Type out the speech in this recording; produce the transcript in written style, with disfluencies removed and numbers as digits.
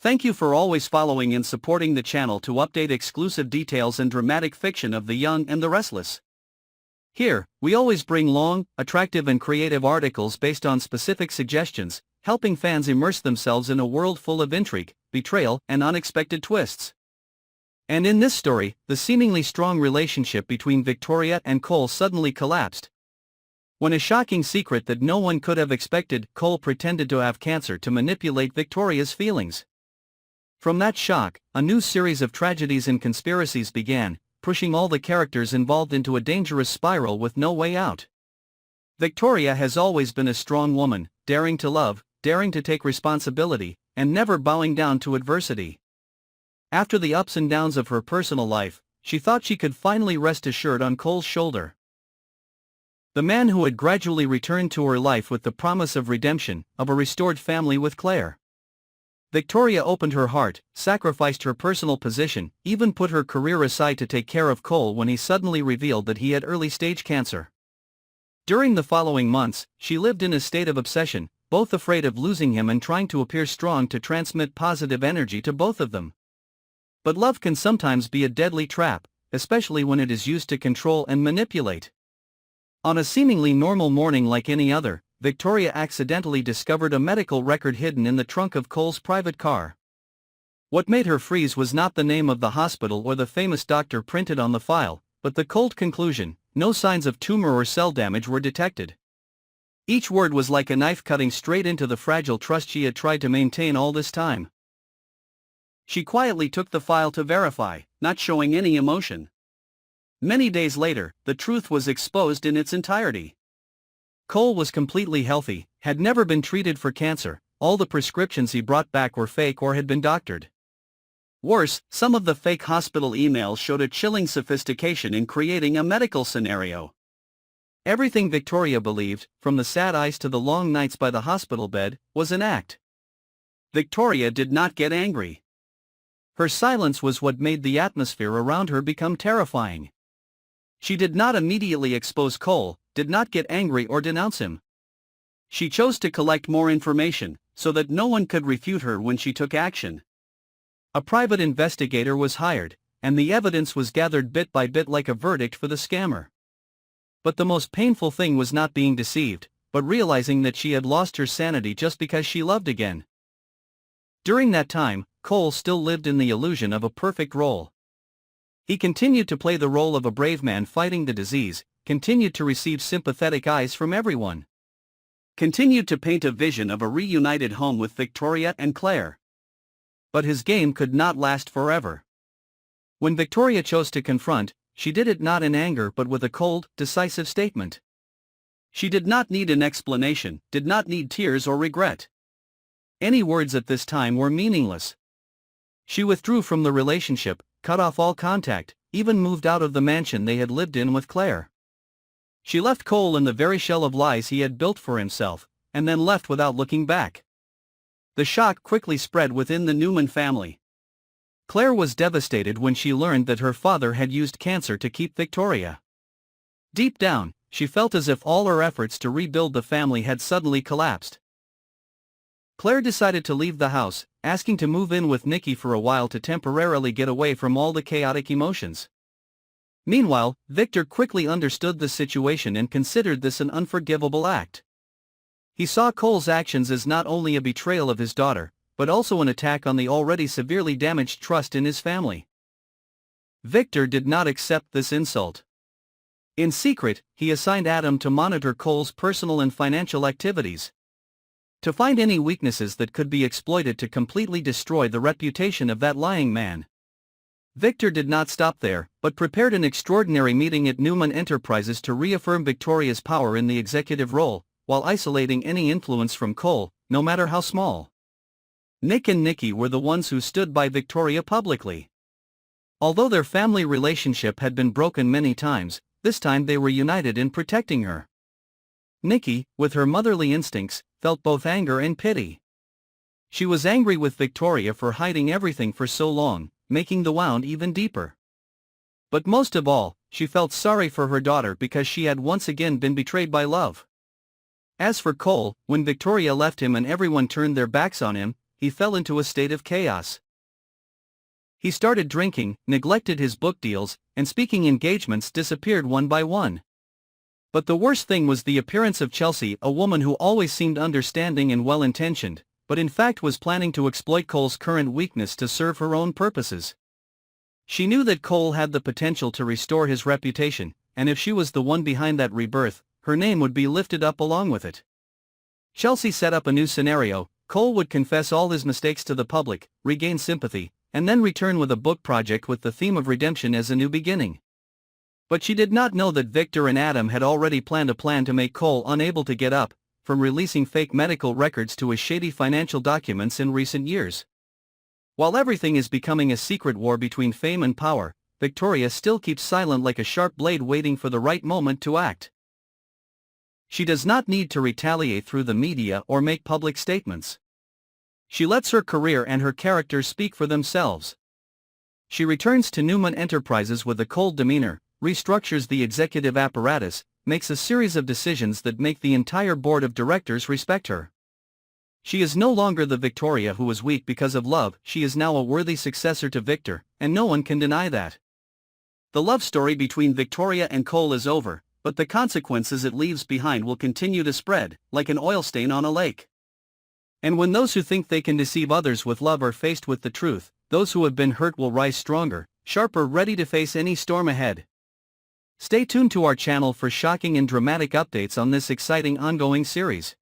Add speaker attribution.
Speaker 1: Thank you for always following and supporting the channel to update exclusive details and dramatic fiction of the young and the restless. Here, we always bring long, attractive and creative articles based on specific suggestions, helping fans immerse themselves in a world full of intrigue, betrayal, and unexpected twists. And in this story, the seemingly strong relationship between Victoria and Cole suddenly collapsed. When a shocking secret that no one could have expected, Cole pretended to have cancer to manipulate Victoria's feelings. From that shock, a new series of tragedies and conspiracies began, pushing all the characters involved into a dangerous spiral with no way out. Victoria has always been a strong woman, daring to love, daring to take responsibility, and never bowing down to adversity. After the ups and downs of her personal life, she thought she could finally rest assured on Cole's shoulder. The man who had gradually returned to her life with the promise of redemption, of a restored family with Claire. Victoria opened her heart, sacrificed her personal position, even put her career aside to take care of Cole when he suddenly revealed that he had early-stage cancer. During the following months, she lived in a state of obsession, both afraid of losing him and trying to appear strong to transmit positive energy to both of them. But love can sometimes be a deadly trap, especially when it is used to control and manipulate. On a seemingly normal morning like any other, Victoria accidentally discovered a medical record hidden in the trunk of Cole's private car. What made her freeze was not the name of the hospital or the famous doctor printed on the file, but the cold conclusion: no signs of tumor or cell damage were detected. Each word was like a knife cutting straight into the fragile trust she had tried to maintain all this time. She quietly took the file to verify, not showing any emotion. Many days later, the truth was exposed in its entirety. Cole was completely healthy, had never been treated for cancer, all the prescriptions he brought back were fake or had been doctored. Worse, some of the fake hospital emails showed a chilling sophistication in creating a medical scenario. Everything Victoria believed, from the sad eyes to the long nights by the hospital bed, was an act. Victoria did not get angry. Her silence was what made the atmosphere around her become terrifying. She did not immediately expose Cole, did not get angry or denounce him. She chose to collect more information, so that no one could refute her when she took action. A private investigator was hired, and the evidence was gathered bit by bit like a verdict for the scammer. But the most painful thing was not being deceived, but realizing that she had lost her sanity just because she loved again. During that time, Cole still lived in the illusion of a perfect role. He continued to play the role of a brave man fighting the disease, continued to receive sympathetic eyes from everyone. Continued to paint a vision of a reunited home with Victoria and Claire. But his game could not last forever. When Victoria chose to confront, she did it not in anger but with a cold, decisive statement. She did not need an explanation, did not need tears or regret. Any words at this time were meaningless. She withdrew from the relationship, cut off all contact, even moved out of the mansion they had lived in with Claire. She left Cole in the very shell of lies he had built for himself, and then left without looking back. The shock quickly spread within the Newman family. Claire was devastated when she learned that her father had used cancer to keep Victoria. Deep down, she felt as if all her efforts to rebuild the family had suddenly collapsed. Claire decided to leave the house, asking to move in with Nikki for a while to temporarily get away from all the chaotic emotions. Meanwhile, Victor quickly understood the situation and considered this an unforgivable act. He saw Cole's actions as not only a betrayal of his daughter, but also an attack on the already severely damaged trust in his family. Victor did not accept this insult. In secret, he assigned Adam to monitor Cole's personal and financial activities, to find any weaknesses that could be exploited to completely destroy the reputation of that lying man. Victor did not stop there, but prepared an extraordinary meeting at Newman Enterprises to reaffirm Victoria's power in the executive role, while isolating any influence from Cole, no matter how small. Nick and Nikki were the ones who stood by Victoria publicly. Although their family relationship had been broken many times, this time they were united in protecting her. Nikki, with her motherly instincts, felt both anger and pity. She was angry with Victoria for hiding everything for so long, making the wound even deeper. But most of all, she felt sorry for her daughter because she had once again been betrayed by love. As for Cole, when Victoria left him and everyone turned their backs on him, he fell into a state of chaos. He started drinking, neglected his book deals, and speaking engagements disappeared one by one. But the worst thing was the appearance of Chelsea, a woman who always seemed understanding and well-intentioned, but in fact was planning to exploit Cole's current weakness to serve her own purposes. She knew that Cole had the potential to restore his reputation, and if she was the one behind that rebirth, her name would be lifted up along with it. Chelsea set up a new scenario. Cole would confess all his mistakes to the public, regain sympathy, and then return with a book project with the theme of redemption as a new beginning. But she did not know that Victor and Adam had already planned a plan to make Cole unable to get up, from releasing fake medical records to his shady financial documents in recent years. While everything is becoming a secret war between fame and power, Victoria still keeps silent like a sharp blade waiting for the right moment to act. She does not need to retaliate through the media or make public statements. She lets her career and her characters speak for themselves. She returns to Newman Enterprises with a cold demeanor, restructures the executive apparatus, makes a series of decisions that make the entire board of directors respect her. She is no longer the Victoria who was weak because of love. She is now a worthy successor to Victor, and no one can deny that. The love story between Victoria and Cole is over, but the consequences it leaves behind will continue to spread, like an oil stain on a lake. And when those who think they can deceive others with love are faced with the truth, those who have been hurt will rise stronger, sharper, ready to face any storm ahead. Stay tuned to our channel for shocking and dramatic updates on this exciting ongoing series.